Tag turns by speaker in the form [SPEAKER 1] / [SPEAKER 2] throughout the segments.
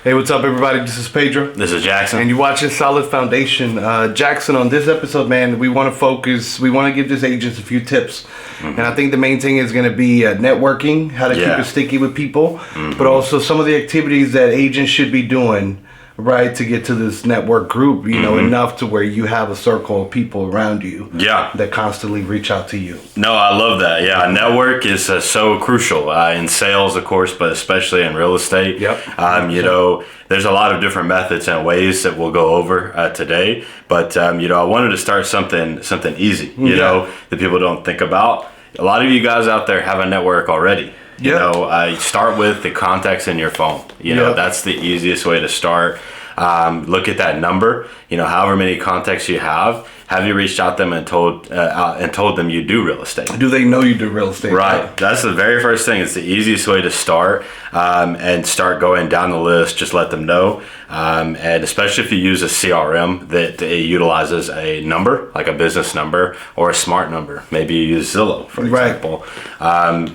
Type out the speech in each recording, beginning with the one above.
[SPEAKER 1] Hey, what's up, everybody? This is Pedro.
[SPEAKER 2] This is Jackson.
[SPEAKER 1] And you're watching Solid Foundation. Jackson, on this episode, man, we want to give these agents a few tips. And I think the main thing is going to be networking, how to keep it sticky with people, but also some of the activities that agents should be doing, right, to get to this network group, you know, enough to where you have a circle of people around you that constantly reach out to you.
[SPEAKER 2] No, I love that. Yeah, network is so crucial in sales, of course, but especially in real estate. You know, there's a lot of different methods and ways that we'll go over today. But, you know, I wanted to start something easy, you know, that people don't think about. A lot of you guys out there have a network already. You know, start with the contacts in your phone. You know, that's the easiest way to start. Look at that number. You know, however many contacts you have you reached out them and told them you do real estate?
[SPEAKER 1] Do they know you do real estate?
[SPEAKER 2] Right. That's the very first thing. It's the easiest way to start and start going down the list. Just let them know. And especially if you use a CRM that it utilizes a number, like a business number or a smart number. Maybe you use Zillow, for example.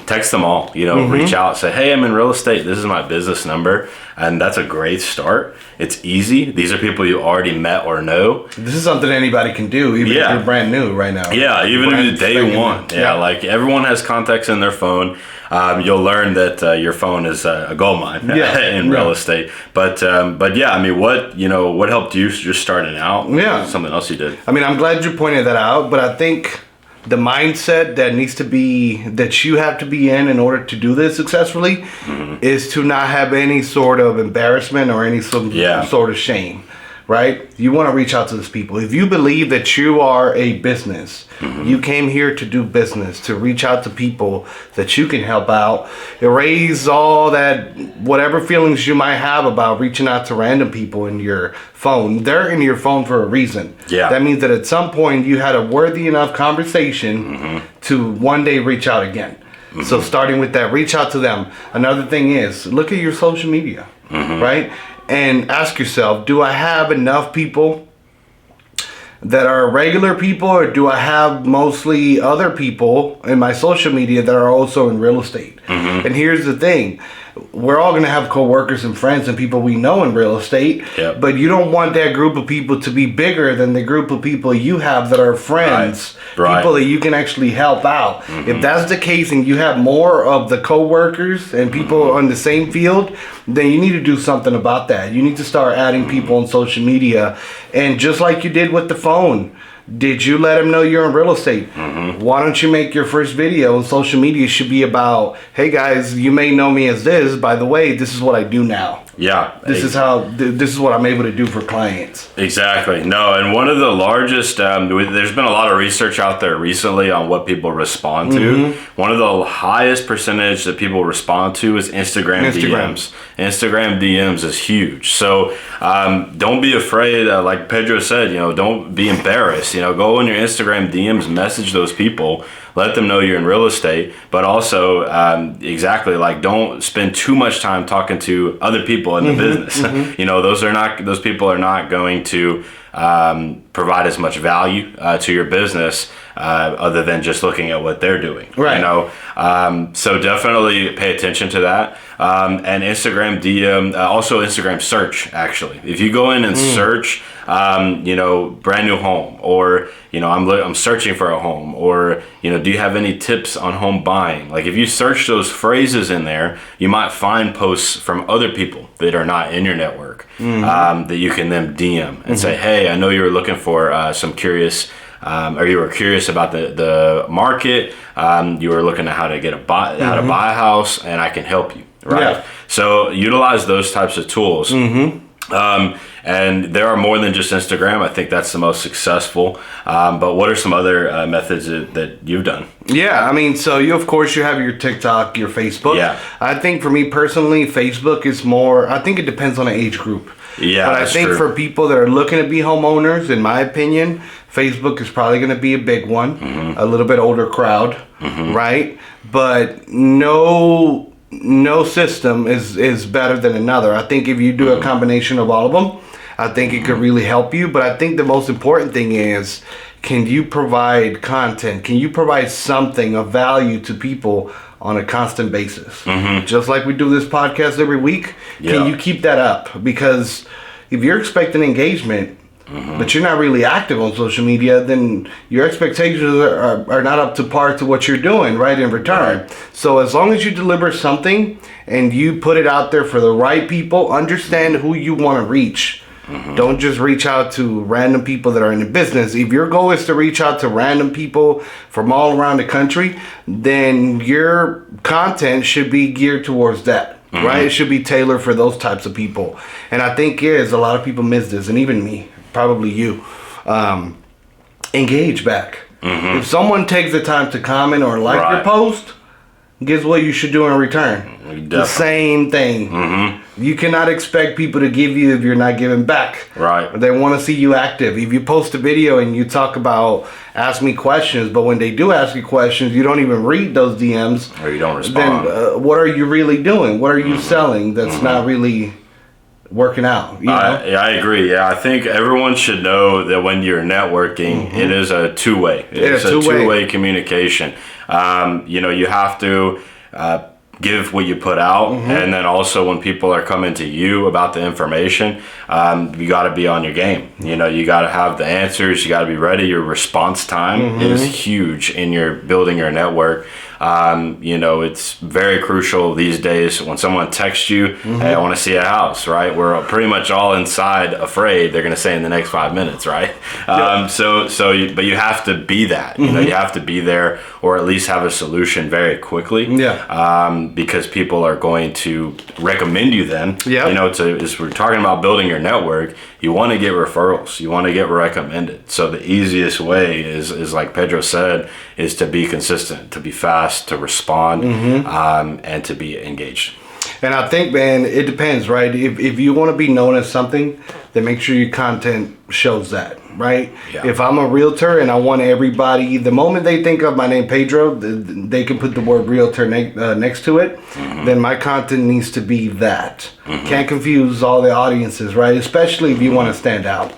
[SPEAKER 2] Text them all. You know, reach out, say, hey, I'm in real estate. This is my business number. And that's a great start. It's easy. These are people you already met or know.
[SPEAKER 1] This is something anybody can do, even if you're brand new right now.
[SPEAKER 2] Yeah, even if it's day one. Like everyone has contacts in their phone. You'll learn that your phone is a gold mine in real estate. But yeah, I mean, what helped you just starting out? Something else you did.
[SPEAKER 1] I mean, I'm glad you pointed that out, but I think the mindset that you have to be in order to do this successfully is to not have any sort of embarrassment or any sort of shame, right? You want to reach out to these people. If you believe that you are a business, you came here to do business, to reach out to people that you can help out, erase all that, whatever feelings you might have about reaching out to random people in your phone. They're in your phone for a reason. That means that at some point you had a worthy enough conversation to one day reach out again. So starting with that, reach out to them. Another thing is, look at your social media, right? And ask yourself, do I have enough people that are regular people, or do I have mostly other people in my social media that are also in real estate? And here's the thing. We're all going to have coworkers and friends and people we know in real estate, but you don't want that group of people to be bigger than the group of people you have that are friends, people that you can actually help out. If that's the case and you have more of the coworkers and people on the same field, then you need to do something about that. You need to start adding people on social media. And just like you did with the phone, did you let them know you're in real estate? Why don't you make your first video on social media should be about, hey guys, you may know me as this. By the way, this is what I do now. This is what I'm able to do for clients.
[SPEAKER 2] Exactly. No, and one of the largest, there's been a lot of research out there recently on what people respond to. One of the highest percentage that people respond to is Instagram DMs. Instagram DMs is huge. So don't be afraid. Like Pedro said, you know, don't be embarrassed. You know, go on your Instagram DMs, message those people, let them know you're in real estate, but also don't spend too much time talking to other people in the business. You know, those people are not going to provide as much value to your business other than just looking at what they're doing. You know, so definitely pay attention to that. And Instagram DM, also Instagram search. Actually, if you go in and search, you know, brand new home, or you know, I'm searching for a home, or you know, do you have any tips on home buying? Like if you search those phrases in there, you might find posts from other people that are not in your network that you can then DM and say, hey, I know you were looking for some curious. Or you were curious about the market. You were looking at how to buy a house, and I can help you. So utilize those types of tools. And there are more than just Instagram. I think that's the most successful. But what are some other methods that you've done?
[SPEAKER 1] I mean, so you have your TikTok, your Facebook. I think for me personally, Facebook is more, I think it depends on the age group. But I think for people that are looking to be homeowners, in my opinion, Facebook is probably going to be a big one, a little bit older crowd, right? But no system is better than another. I think if you do a combination of all of them, I think it could really help you. But I think the most important thing is, can you provide content? Can you provide something of value to people on a constant basis. Just like we do this podcast every week, can you keep that up? Because if you're expecting engagement, but you're not really active on social media, then your expectations are not up to par to what you're doing, right, in return. Right. So as long as you deliver something and you put it out there for the right people, understand who you want to reach. Don't just reach out to random people that are in the business. If your goal is to reach out to random people from all around the country, then your content should be geared towards that, right? It should be tailored for those types of people. And I think a lot of people miss this, and even me, probably you. Engage back. If someone takes the time to comment or like your post, guess what you should do in return? Definitely. The same thing. You cannot expect people to give you if you're not giving back.
[SPEAKER 2] Right.
[SPEAKER 1] They want to see you active. If you post a video and you talk about ask me questions, but when they do ask you questions, you don't even read those DMs.
[SPEAKER 2] Or you don't respond.
[SPEAKER 1] Then what are you really doing? What are you selling that's not really working out? You know?
[SPEAKER 2] I agree. Yeah, I think everyone should know that when you're networking, it is a two-way. It's a two-way communication. You have to give what you put out, and then also when people are coming to you about the information, you got to be on your game. You got to have the answers. You got to be ready. Your response time is huge in your building your network. It's very crucial these days when someone texts you, hey, I want to see a house, right? We're pretty much all inside afraid they're going to say in the next 5 minutes, right? But you have to be that, you have to be there, or at least have a solution very quickly. Because people are going to recommend you then. As we're talking about building your network, you want to get referrals. You want to get recommended. So the easiest way is like Pedro said, is to be consistent, to be fast, to respond, and to be engaged.
[SPEAKER 1] And I think, man, it depends, right? If you want to be known as something, then make sure your content shows that, right? If I'm a realtor and I want everybody, the moment they think of my name, Pedro, they can put the word realtor next to it, then my content needs to be that. Can't confuse all the audiences, right? Especially if you want to stand out,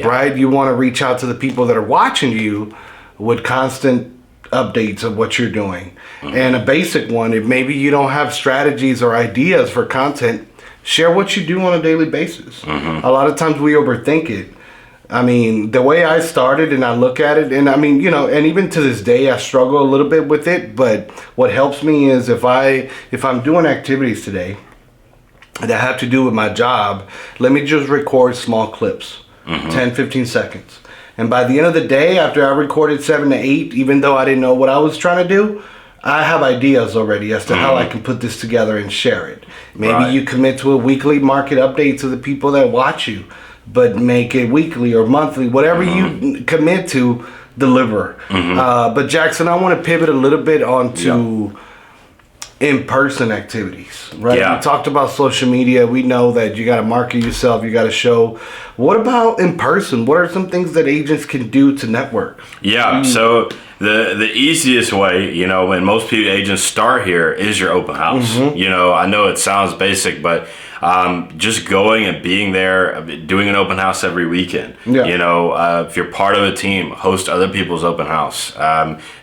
[SPEAKER 1] right? You want to reach out to the people that are watching you with constant updates of what you're doing. And a basic one, if maybe you don't have strategies or ideas for content, share what you do on a daily basis. A lot of times we overthink it. I mean, the way I started and I look at it, and I mean, and even to this day I struggle a little bit with it, but what helps me is if I'm doing activities today that have to do with my job, let me just record small clips, 10, 15 seconds. And by the end of the day, after I recorded 7 to 8, even though I didn't know what I was trying to do, I have ideas already as to how I can put this together and share it. Maybe you commit to a weekly market update to the people that watch you, but make it weekly or monthly, whatever you commit to, deliver. But Jackson, I want to pivot a little bit onto in-person activities, right? We talked about social media. We know that you got to market yourself, you got to show. What about in person? What are some things that agents can do to network?
[SPEAKER 2] So the easiest way, when most people agents start here is your open house. I know it sounds basic, but just going and being there, doing an open house every weekend. If you're part of a team, host other people's open house.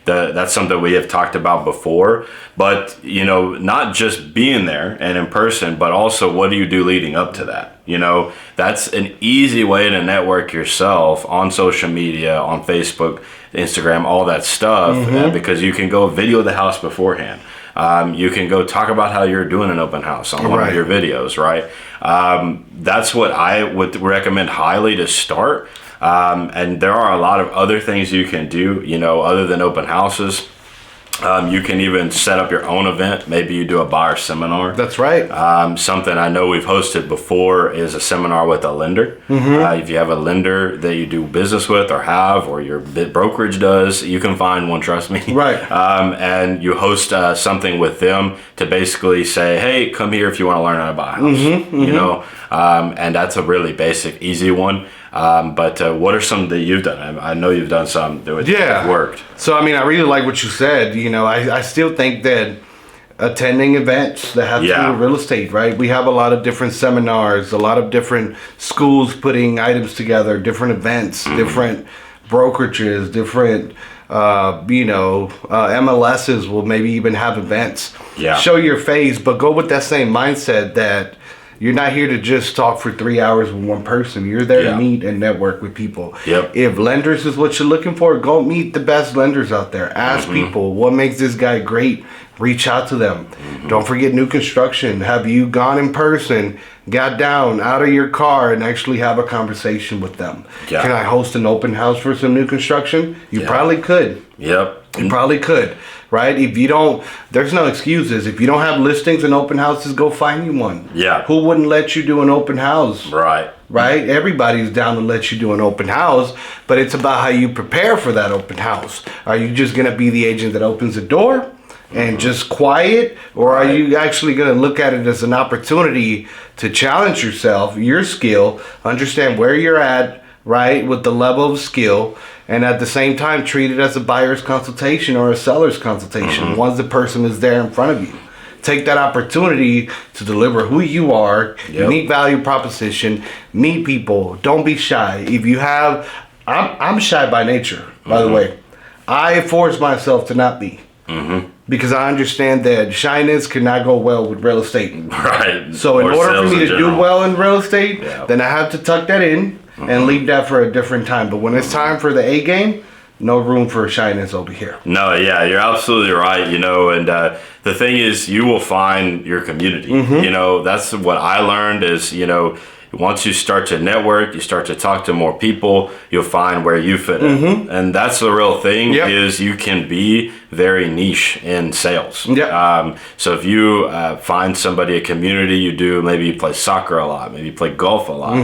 [SPEAKER 2] That's something we have talked about before. But not just being there and in person, but also what do you do leading up to that? That's an easy way to network yourself on social media, on Facebook, Instagram, all that stuff, because you can go video the house beforehand. You can go talk about how you're doing an open house on one of your videos, right? That's what I would recommend highly to start. And there are a lot of other things you can do, other than open houses. You can even set up your own event. Maybe you do a buyer seminar.
[SPEAKER 1] That's right.
[SPEAKER 2] Something I know we've hosted before is a seminar with a lender. If you have a lender that you do business with or your brokerage does, you can find one, trust me.
[SPEAKER 1] Right.
[SPEAKER 2] And you host something with them to basically say, hey, come here if you want to learn how to buy a house. And that's a really basic, easy one. But what are some that you've done? I know you've done some that have worked.
[SPEAKER 1] So, I mean, I really like what you said. I still think that attending events that have to do with real estate, right? We have a lot of different seminars, a lot of different schools putting items together, different events, different brokerages, different MLSs will maybe even have events.
[SPEAKER 2] Yeah.
[SPEAKER 1] Show your face, but go with that same mindset that you're not here to just talk for 3 hours with one person. You're there to meet and network with people.
[SPEAKER 2] Yep.
[SPEAKER 1] If lenders is what you're looking for, go meet the best lenders out there. Ask people, what makes this guy great? Reach out to them. Don't forget new construction. Have you gone in person, got down out of your car, and actually have a conversation with them?
[SPEAKER 2] Yeah.
[SPEAKER 1] Can I host an open house for some new construction? You probably could.
[SPEAKER 2] Yep.
[SPEAKER 1] You probably could, right? If you don't, there's no excuses. If you don't have listings and open houses, go find you one.
[SPEAKER 2] Yeah.
[SPEAKER 1] Who wouldn't let you do an open house?
[SPEAKER 2] Right.
[SPEAKER 1] Right? Everybody's down to let you do an open house, but it's about how you prepare for that open house. Are you just going to be the agent that opens the door and just quiet? Or are you actually going to look at it as an opportunity to challenge yourself, your skill, understand where you're at, right, with the level of skill, and at the same time treat it as a buyer's consultation or a seller's consultation once the person is there in front of you? Take that opportunity to deliver who you are, unique value proposition, meet people. Don't be shy. If you have, I'm shy by nature, by the way. I force myself to not be. Because I understand that shyness cannot go well with real estate.
[SPEAKER 2] Right.
[SPEAKER 1] So in
[SPEAKER 2] Or
[SPEAKER 1] order for
[SPEAKER 2] sales
[SPEAKER 1] me
[SPEAKER 2] in
[SPEAKER 1] to do
[SPEAKER 2] general.
[SPEAKER 1] well in real estate, then I have to tuck that in and leave that for a different time. But when it's time for the A game, no room for shyness over here.
[SPEAKER 2] No, yeah, you're absolutely right. And the thing is, you will find your community. That's what I learned is, once you start to network, you start to talk to more people, you'll find where you fit in. And that's the real thing is you can be very niche in sales. So if you find somebody, a community you do, maybe you play soccer a lot, maybe you play golf a lot,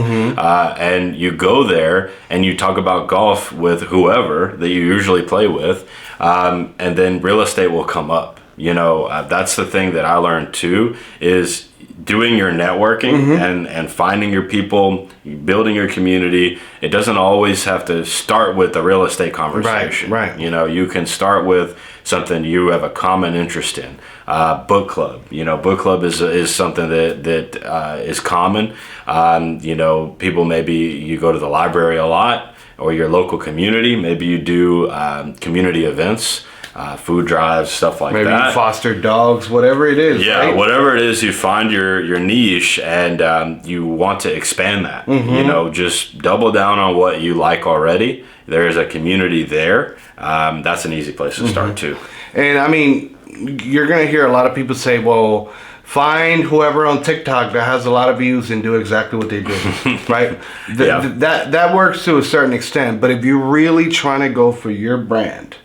[SPEAKER 2] and you go there and you talk about golf with whoever that you usually play with, and then real estate will come up. That's the thing that I learned too, is doing your networking and finding your people, building your community. It doesn't always have to start with a real estate conversation.
[SPEAKER 1] Right.
[SPEAKER 2] You can start with something you have a common interest in. Book club. Book club is something that is common. People, maybe you go to the library a lot, or your local community. Maybe you do community events. Food drives, stuff like that.
[SPEAKER 1] Maybe you foster dogs, whatever it is.
[SPEAKER 2] Yeah,
[SPEAKER 1] right?
[SPEAKER 2] Whatever it is, you find your niche, and you want to expand that. Just double down on what you like already. There's a community there. That's an easy place to start too. And
[SPEAKER 1] I mean, you're going to hear a lot of people say, well, find whoever on TikTok that has a lot of views and do exactly what they do, right? That works to a certain extent. But if you're really trying to go for your brand,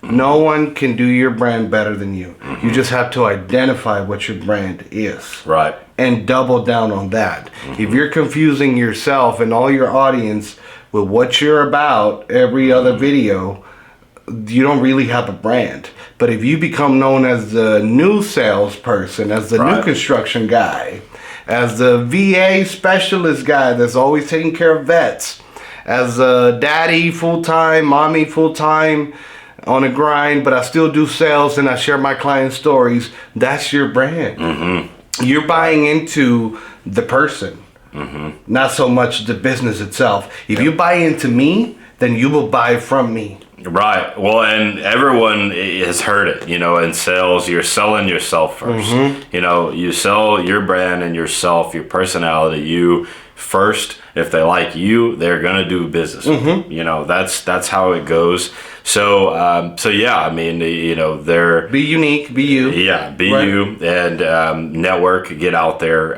[SPEAKER 1] no one can do your brand better than you. You just have to identify what your brand is.
[SPEAKER 2] Right.
[SPEAKER 1] And double down on that. If you're confusing yourself and all your audience with what you're about every other video, you don't really have a brand. But if you become known as the new salesperson, as the new construction guy, as the VA specialist guy that's always taking care of vets, as a daddy full-time, mommy full-time, on a grind, but I still do sales and I share my client stories, that's your brand. You're buying into the person, not so much the business itself. If you buy into me, then you will buy from me.
[SPEAKER 2] Right. Well, and everyone has heard it, in sales, you're selling yourself first. You sell your brand and yourself, your personality, you first. If they like you, they're going to do business with you. That's how it goes. So yeah, I mean, they're...
[SPEAKER 1] Be unique, be you.
[SPEAKER 2] Yeah, be you, and network, get out there.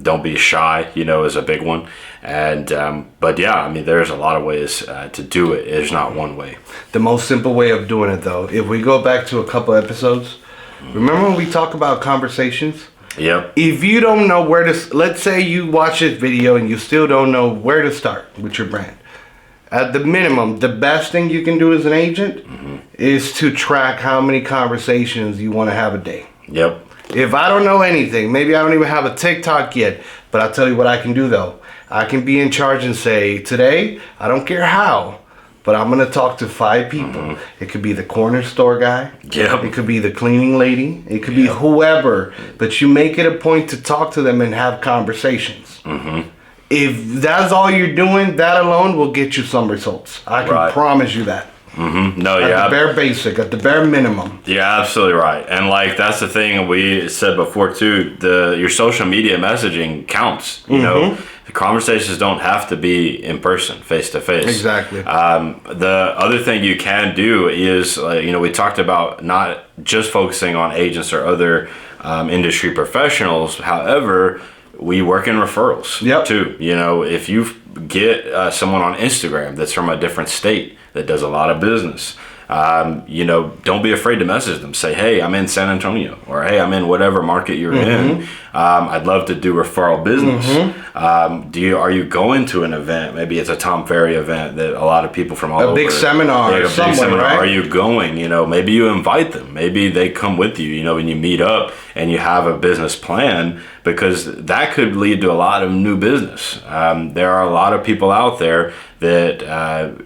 [SPEAKER 2] Don't be shy, is a big one. And, but yeah, I mean, there's a lot of ways to do it. There's not one way.
[SPEAKER 1] The most simple way of doing it, though, if we go back to a couple episodes, remember when we talk about conversations?
[SPEAKER 2] Yep.
[SPEAKER 1] If you don't know where to, let's say you watch this video and you still don't know where to start with your brand. At the minimum, the best thing you can do as an agent is to track how many conversations you want to have a day.
[SPEAKER 2] Yep.
[SPEAKER 1] If I don't know anything, maybe I don't even have a TikTok yet, but I'll tell you what I can do though. I can be in charge and say, today, I don't care how, but I'm going to talk to 5 people. It could be the corner store guy.
[SPEAKER 2] Yep.
[SPEAKER 1] It could be the cleaning lady. It could be whoever. But you make it a point to talk to them and have conversations. If that's all you're doing, that alone will get you some results. I can promise you that.
[SPEAKER 2] No,
[SPEAKER 1] At
[SPEAKER 2] yeah.
[SPEAKER 1] the bare basic, at the bare minimum.
[SPEAKER 2] You're absolutely right. And like that's the thing we said before too, your social media messaging counts. You know, the conversations don't have to be in person, face to face.
[SPEAKER 1] Exactly.
[SPEAKER 2] The other thing you can do is, we talked about not just focusing on agents or other industry professionals. However, we work in referrals too. You know, if you get someone on Instagram that's from a different state that does a lot of business, don't be afraid to message them. Say, hey, I'm in San Antonio, or hey, I'm in whatever market you're in. I'd love to do referral business. Are you going to an event? Maybe it's a Tom Ferry event that a lot of people from all over.
[SPEAKER 1] A big seminar, right?
[SPEAKER 2] Are you going? Maybe you invite them. Maybe they come with you. When you meet up and you have a business plan, because that could lead to a lot of new business. There are a lot of people out there that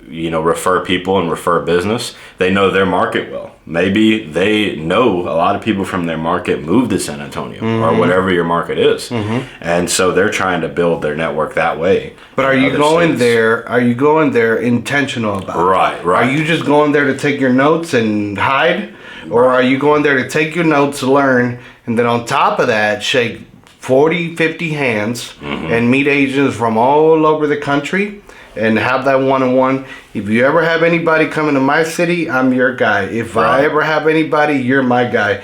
[SPEAKER 2] refer people and refer business. They know their market well. Maybe they know a lot of people from their market move to San Antonio or whatever your market is, and so they're trying to build their network that way.
[SPEAKER 1] But are you going there? Are you going there intentional about it?
[SPEAKER 2] Right.
[SPEAKER 1] Are you just going there to take your notes and hide, or are you going there to take your notes, learn, and then on top of that, shake 40, 50 hands and meet agents from all over the country and have that one-on-one? If you ever have anybody coming to my city, I'm your guy. If I ever have anybody, you're my guy.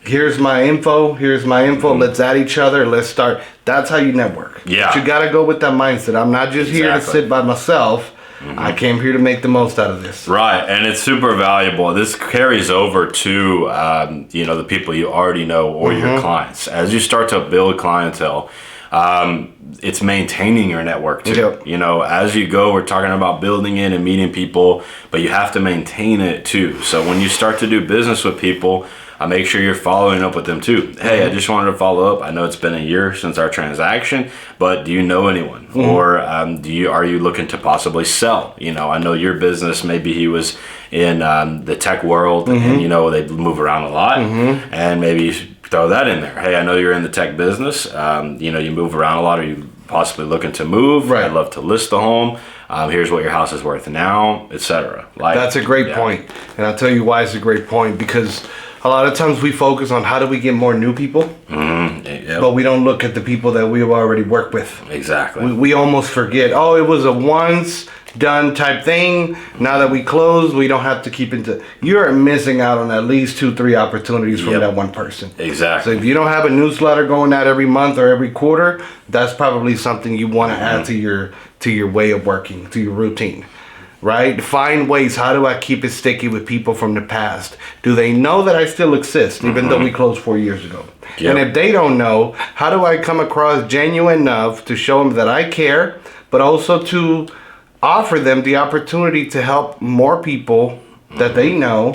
[SPEAKER 1] Here's my info. Let's add each other. Let's start. That's how you network.
[SPEAKER 2] Yeah.
[SPEAKER 1] But you got to go with that mindset. I'm not just here to sit by myself. I came here to make the most out of this. Right,
[SPEAKER 2] and it's super valuable. This carries over to the people you already know or your clients. As you start to build clientele, it's maintaining your network too.
[SPEAKER 1] Yep.
[SPEAKER 2] As you go, we're talking about building it and meeting people, but you have to maintain it too. So when you start to do business with people, make sure you're following up with them too. Hey, I just wanted to follow up. I know it's been a year since our transaction, but do you know anyone? Or are you looking to possibly sell? I know your business, maybe he was in the tech world and they move around a lot, and maybe throw that in there. Hey, I know you're in the tech business. You move around a lot. Are you possibly looking to move?
[SPEAKER 1] Right.
[SPEAKER 2] I'd love to list the home. Here's what your house is worth now, etc.
[SPEAKER 1] That's a great point. And I'll tell you why it's a great point, because a lot of times we focus on how do we get more new people, but we don't look at the people that we've already worked with.
[SPEAKER 2] Exactly.
[SPEAKER 1] We almost forget, it was a once done type thing. Now that we closed, we don't have to keep into. You're missing out on at least 2-3 opportunities from that one person.
[SPEAKER 2] Exactly.
[SPEAKER 1] So if you don't have a newsletter going out every month or every quarter, that's probably something you want to add to your way of working, to your routine. Right? Find ways. How do I keep it sticky with people from the past? Do they know that I still exist, even though we closed 4 years ago? Yep. And if they don't know, how do I come across genuine enough to show them that I care, but also to offer them the opportunity to help more people that they know,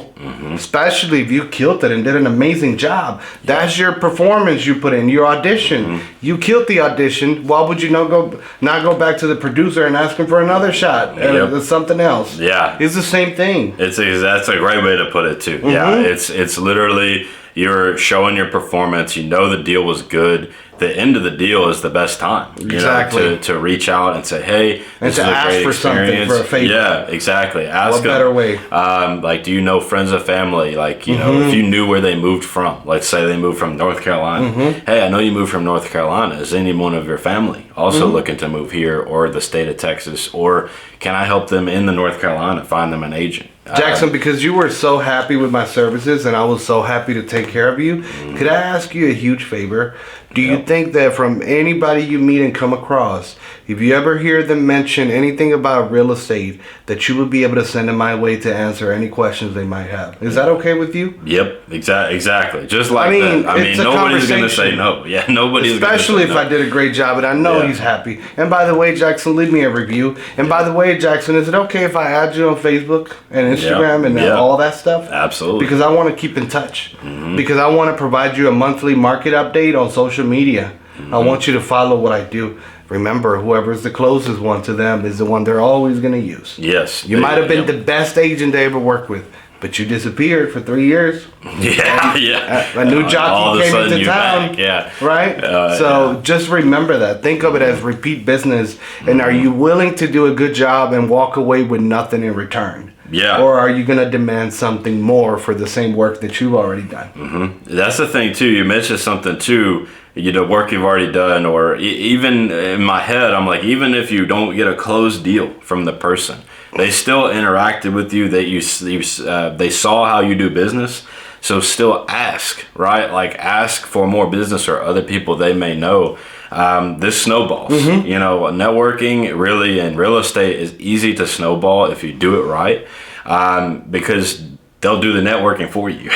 [SPEAKER 1] especially if you killed it and did an amazing job. That's your performance you put in, your audition. You killed the audition. Why would you not go back to the producer and ask him for another shot or something else?
[SPEAKER 2] Yeah.
[SPEAKER 1] It's the same thing.
[SPEAKER 2] That's a great way to put it too. Yeah, it's literally you're showing your performance. The deal was good. The end of the deal is the best time. To reach out and say, hey, this is a great experience. Something for a favor. Yeah, exactly. Ask
[SPEAKER 1] what better way?
[SPEAKER 2] Do you know friends of family? If you knew where they moved from, let's say they moved from North Carolina. Hey, I know you moved from North Carolina. Is anyone of your family also looking to move here or the state of Texas? Or can I help them in the North Carolina find them an agent?
[SPEAKER 1] Jackson, because you were so happy with my services and I was so happy to take care of you, could I ask you a huge favor? Do you think that from anybody you meet and come across, if you ever hear them mention anything about real estate, that you would be able to send them my way to answer any questions they might have? Is that okay with you?
[SPEAKER 2] Yep, exactly. Just like that. Nobody's going to say no. Yeah, nobody's going to say no.
[SPEAKER 1] Especially if I did a great job and I know he's happy. And by the way, Jackson, leave me a review. And by the way, Jackson, is it okay if I add you on Facebook and Instagram and all that stuff?
[SPEAKER 2] Absolutely.
[SPEAKER 1] Because I want to keep in touch. Because I want to provide you a monthly market update on social media. I want you to follow what I do. Remember, whoever's the closest one to them is the one they're always going to use.
[SPEAKER 2] Yes.
[SPEAKER 1] You might have been the best agent they ever worked with, but you disappeared for 3 years. A new jockey came into town. Right? Just remember that. Think of it as repeat business. And are you willing to do a good job and walk away with nothing in return?
[SPEAKER 2] Yeah.
[SPEAKER 1] Or are you going to demand something more for the same work that you've already done?
[SPEAKER 2] That's the thing too. You mentioned something too. Work you've already done, or even in my head, I'm like, even if you don't get a closed deal from the person, they still interacted with you. They saw how you do business. So still ask, right? Like ask for more business or other people they may know. This snowballs. Networking really in real estate is easy to snowball if you do it right, because they'll do the networking for you.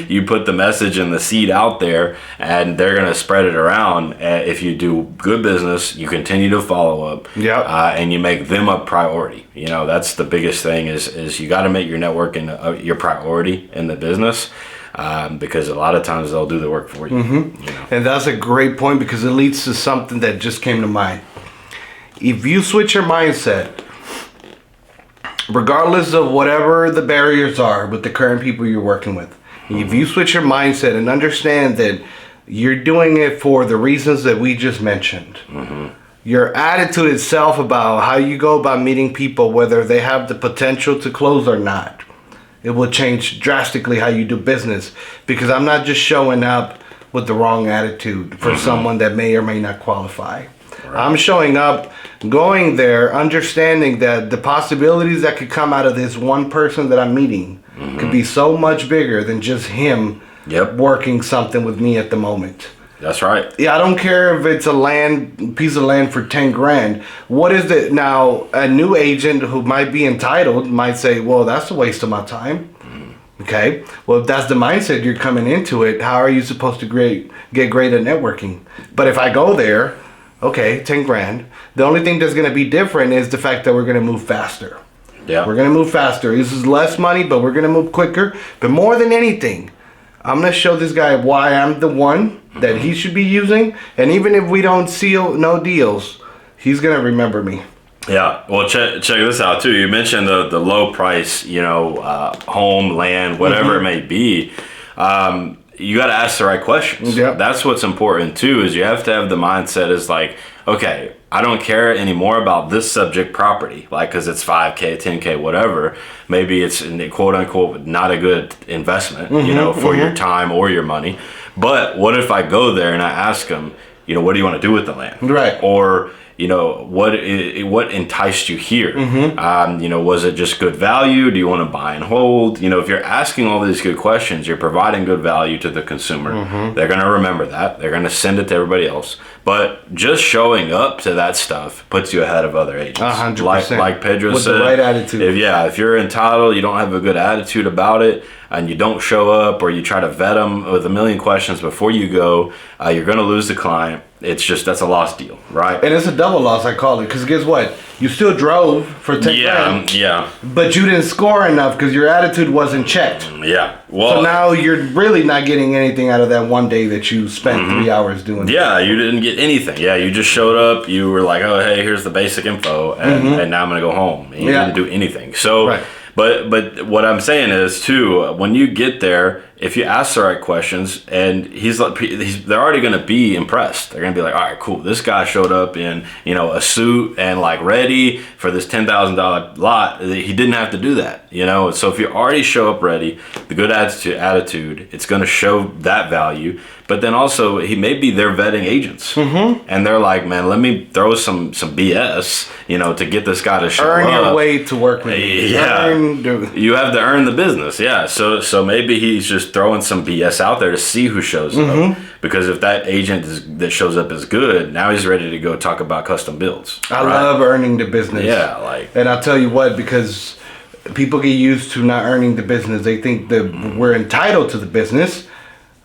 [SPEAKER 2] You put the message and the seed out there, and they're gonna spread it around. If you do good business, you continue to follow up, and you make them a priority. That's the biggest thing is you got to make your networking your priority in the business. Because a lot of times they'll do the work for you.
[SPEAKER 1] And that's a great point, because it leads to something that just came to mind. If you switch your mindset, regardless of whatever the barriers are with the current people you're working with, if you switch your mindset and understand that you're doing it for the reasons that we just mentioned, your attitude itself about how you go about meeting people, whether they have the potential to close or not, it will change drastically how you do business, because I'm not just showing up with the wrong attitude for someone that may or may not qualify. Right. I'm showing up, going there, understanding that the possibilities that could come out of this one person that I'm meeting could be so much bigger than just him working something with me at the moment.
[SPEAKER 2] That's right.
[SPEAKER 1] Yeah, I don't care if it's a piece of land for 10 grand. What is it now? A new agent who might be entitled might say, well, that's a waste of my time. Okay. Well, if that's the mindset you're coming into it, how are you supposed to get great at networking? But if I go there, okay, 10 grand. The only thing that's going to be different is the fact that we're going to move faster. Yeah. We're going to move faster. This is less money, but we're going to move quicker. But more than anything, I'm going to show this guy why I'm the one that he should be using. And even if we don't seal no deals, he's going to remember me.
[SPEAKER 2] Yeah. Well, check this out too. You mentioned the low price, home, land, whatever it may be. You got to ask the right questions. Yep. That's what's important too, is you have to have the mindset is like, okay, I don't care anymore about this subject property, like, cause it's 5K, 10K, whatever. Maybe it's quote unquote not a good investment, for your time or your money. But what if I go there and I ask them, what do you want to do with the land? Right. Or, what enticed you here? Was it just good value? Do you want to buy and hold? If you're asking all these good questions, you're providing good value to the consumer. They're going to remember that. They're going to send it to everybody else. But just showing up to that stuff puts you ahead of other agents. 100%. Like Pedro said. With the right attitude. If you're entitled, you don't have a good attitude about it, and you don't show up, or you try to vet them with a million questions before you go, you're going to lose the client. That's a lost deal, right? And it's a double loss, I call it, because guess what? You still drove for 10 grand. Yeah. But you didn't score enough because your attitude wasn't checked. Yeah. Well, so now you're really not getting anything out of that one day that you spent 3 hours doing. Yeah, you didn't get anything. Yeah, you just showed up. You were like, oh, hey, here's the basic info, and now I'm going to go home. And you didn't do anything. So, right. But what I'm saying is too, when you get there, if you ask the right questions, and they're already going to be impressed. They're going to be like, all right, cool. This guy showed up in a suit and like ready for this $10,000 lot. He didn't have to do that, So if you already show up ready, the good attitude, it's going to show that value. But then also, maybe they're vetting agents, and they're like, man, let me throw some BS, to get this guy to show up. Earn your way to work with me. Yeah, you have to earn the business. Yeah, so maybe he's just throwing some BS out there to see who shows up. Because if that agent that shows up is good, now he's ready to go talk about custom builds. I love earning the business. Yeah, and I'll tell you what, because people get used to not earning the business. They think that we're entitled to the business.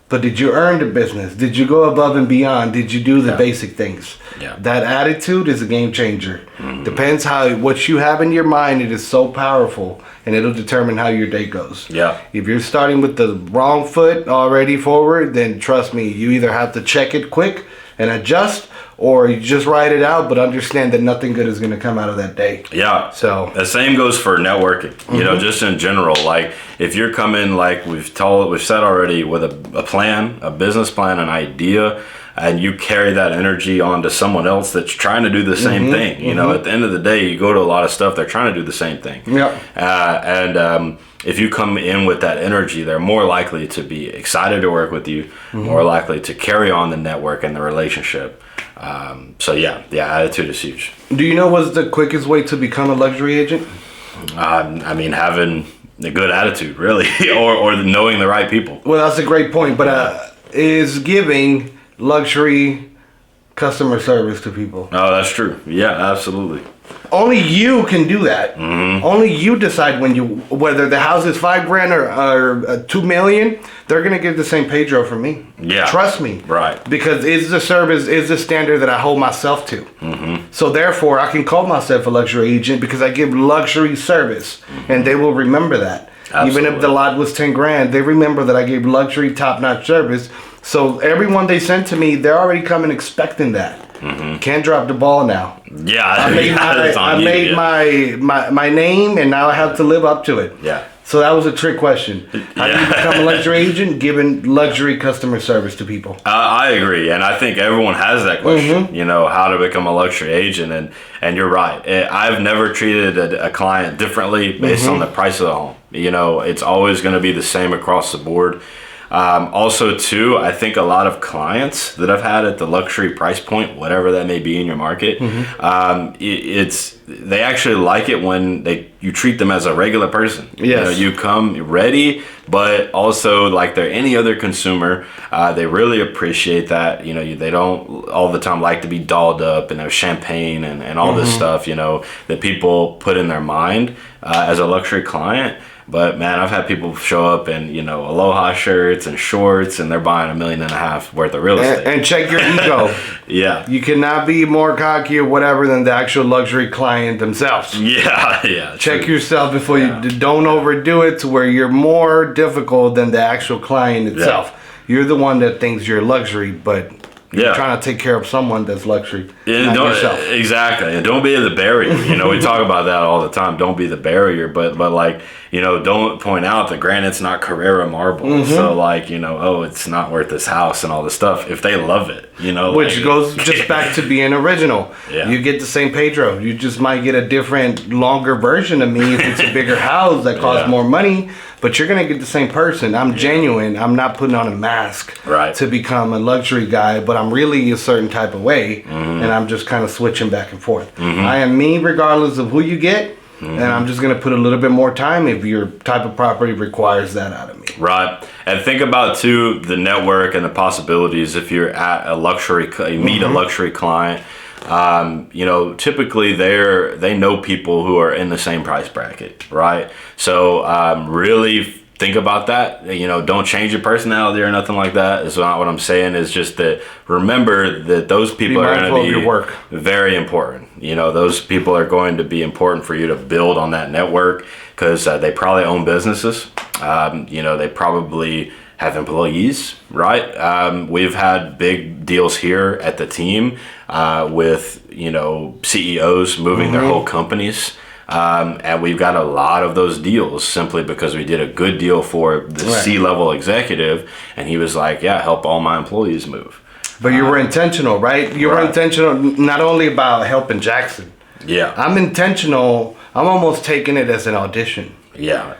[SPEAKER 2] But did you earn the business? Did you go above and beyond? Did you do the basic things? Yeah. That attitude is a game changer. Depends what you have in your mind. It is so powerful, and it'll determine how your day goes. Yeah. If you're starting with the wrong foot already forward, then trust me, you either have to check it quick and adjust, or you just ride it out, but understand that nothing good is going to come out of that day. Yeah. So the same goes for networking. Just in general. Like if you're coming, like we've said already, with a plan, a business plan, an idea, and you carry that energy onto someone else that's trying to do the same thing. You know, at the end of the day, you go to a lot of stuff, they're trying to do the same thing. And if you come in with that energy, they're more likely to be excited to work with you, more likely to carry on the network and the relationship. So yeah, the attitude is huge.
[SPEAKER 1] Do you know what's the quickest way to become a luxury agent?
[SPEAKER 2] I mean, having a good attitude, really, or knowing the right people.
[SPEAKER 1] Well, that's a great point, but is giving luxury customer service to people.
[SPEAKER 2] Oh, that's true. Yeah, absolutely.
[SPEAKER 1] Only you can do that. Only you decide whether the house is $5,000 or $2 million. They're gonna get the same Pedro from me.
[SPEAKER 2] Yeah,
[SPEAKER 1] trust me.
[SPEAKER 2] Right.
[SPEAKER 1] Because it's the service, is the standard that I hold myself to. So therefore, I can call myself a luxury agent because I give luxury service, and they will remember that.
[SPEAKER 2] Absolutely.
[SPEAKER 1] Even if the lot was $10,000, they remember that I gave luxury, top-notch service. So everyone they send to me, they're already coming expecting that. Can't drop the ball now.
[SPEAKER 2] Yeah,
[SPEAKER 1] I made my name, and now I have to live up to it.
[SPEAKER 2] Yeah.
[SPEAKER 1] So that was a trick question. How do you become a luxury agent? Giving luxury customer service to people.
[SPEAKER 2] I agree, and I think everyone has that question. You know, how to become a luxury agent, and you're right. I've never treated a client differently based on the price of the home. You know, it's always going to be the same across the board. Also, too, I think a lot of clients that I've had at the luxury price point, whatever that may be in your market, they actually like it when you treat them as a regular person.
[SPEAKER 1] Yes.
[SPEAKER 2] You know, you come ready, but also like they're any other consumer. They really appreciate that. You know, they don't all the time like to be dolled up and have champagne and all this stuff, you know, that people put in their mind as a luxury client. But man, I've had people show up in, you know, Aloha shirts and shorts, and they're buying $1.5 million worth of real estate.
[SPEAKER 1] And check your ego.
[SPEAKER 2] Yeah.
[SPEAKER 1] You cannot be more cocky or whatever than the actual luxury client themselves.
[SPEAKER 2] Yeah.
[SPEAKER 1] Check yourself before you don't overdo it to where you're more difficult than the actual client itself. You're the one that thinks you're luxury, but you're trying to take care of someone that's luxury, not yourself.
[SPEAKER 2] Exactly. And don't be the barrier. You know, we talk about that all the time. Don't be the barrier, but like, you know, don't point out that granite's not Carrera marble. So like, you know, oh, it's not worth this house and all this stuff. If they love it, you know.
[SPEAKER 1] Which
[SPEAKER 2] like,
[SPEAKER 1] goes just back to being original. You get the same Pedro. You just might get a different, longer version of me if it's a bigger house that costs more money. But you're going to get the same person. I'm genuine. I'm not putting on a mask to become a luxury guy, but I'm really a certain type of way, and I'm just kind of switching back and forth. I am me regardless of who you get, and I'm just going to put a little bit more time if your type of property requires that out of me.
[SPEAKER 2] Right. And think about, too, the network and the possibilities if you're at a luxury, meet a luxury client. You know, typically they know people who are in the same price bracket, right? So really think about that. You know, don't change your personality or nothing like that. It's not what I'm saying. It's just that remember that those people are going to be very important. You know, those people are going to be important for you to build on that network because they probably own businesses. You know, they probably have employees, right? We've had big deals here at the team with, you know, CEOs moving their whole companies. And we've got a lot of those deals simply because we did a good deal for the C-level executive. And he was like, yeah, help all my employees move.
[SPEAKER 1] But you were intentional, right? You were intentional not only about helping Jackson.
[SPEAKER 2] Yeah.
[SPEAKER 1] I'm intentional. I'm almost taking it as an audition.
[SPEAKER 2] Yeah.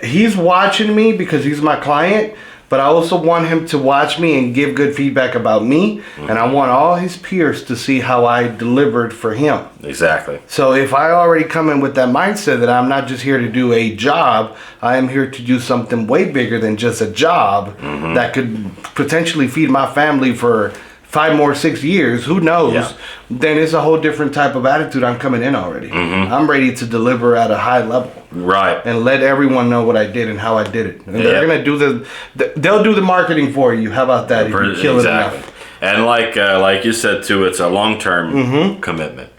[SPEAKER 1] He's watching me because he's my client, but I also want him to watch me and give good feedback about me, and I want all his peers to see how I delivered for him.
[SPEAKER 2] Exactly.
[SPEAKER 1] So if I already come in with that mindset that I'm not just here to do a job, I am here to do something way bigger than just a job that could potentially feed my family for 5 more 6 years, who knows, then it's a whole different type of attitude. I'm coming in already. I'm ready to deliver at a high level.
[SPEAKER 2] Right.
[SPEAKER 1] And let everyone know what I did and how I did it. And they're going to do they'll do the marketing for you. How about that? If you kill it enough.
[SPEAKER 2] And like you said too, it's a long-term commitment.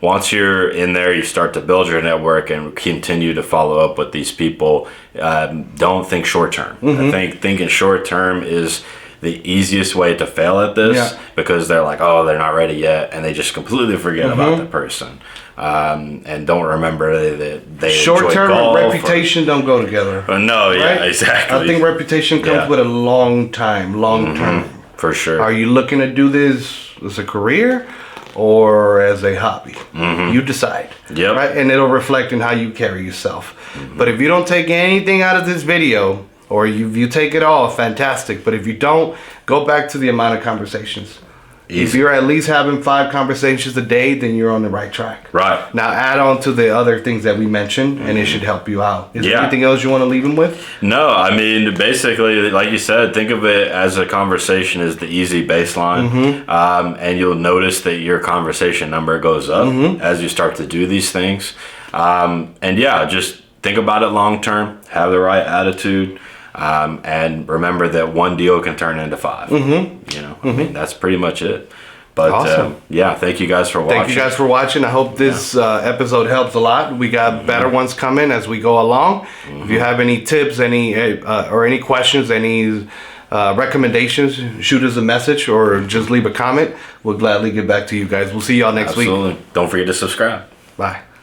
[SPEAKER 2] Once you're in there, you start to build your network and continue to follow up with these people. Don't think short-term. I think thinking short-term is the easiest way to fail at this because they're like, oh, they're not ready yet, and they just completely forget about the person and don't remember that they
[SPEAKER 1] short-term and reputation don't go together.
[SPEAKER 2] No,
[SPEAKER 1] right?
[SPEAKER 2] Exactly.
[SPEAKER 1] I think reputation comes with a long term.
[SPEAKER 2] For sure.
[SPEAKER 1] Are you looking to do this as a career or as a hobby? You decide.
[SPEAKER 2] Yep.
[SPEAKER 1] Right? And it'll reflect in how you carry yourself. But if you don't take anything out of this video, or you take it all, fantastic. But if you don't, go back to the amount of conversations.
[SPEAKER 2] Easy.
[SPEAKER 1] If you're at least having 5 conversations a day, then you're on the right track.
[SPEAKER 2] Right.
[SPEAKER 1] Now add on to the other things that we mentioned, and it should help you out. Is there anything else you want to leave them with?
[SPEAKER 2] No, I mean, basically, like you said, think of it as a conversation is the easy baseline. And you'll notice that your conversation number goes up as you start to do these things. And yeah, just think about it long term, have the right attitude. And remember that one deal can turn into 5. You know, I mean, that's pretty much it. But
[SPEAKER 1] awesome.
[SPEAKER 2] Yeah, thank you guys for watching.
[SPEAKER 1] Thank you guys for watching. I hope this episode helps a lot. We got better ones coming as we go along. If you have any tips, or any questions, any recommendations, shoot us a message or just leave a comment. We'll gladly get back to you guys. We'll see y'all next week.
[SPEAKER 2] Absolutely. Don't forget to subscribe.
[SPEAKER 1] Bye.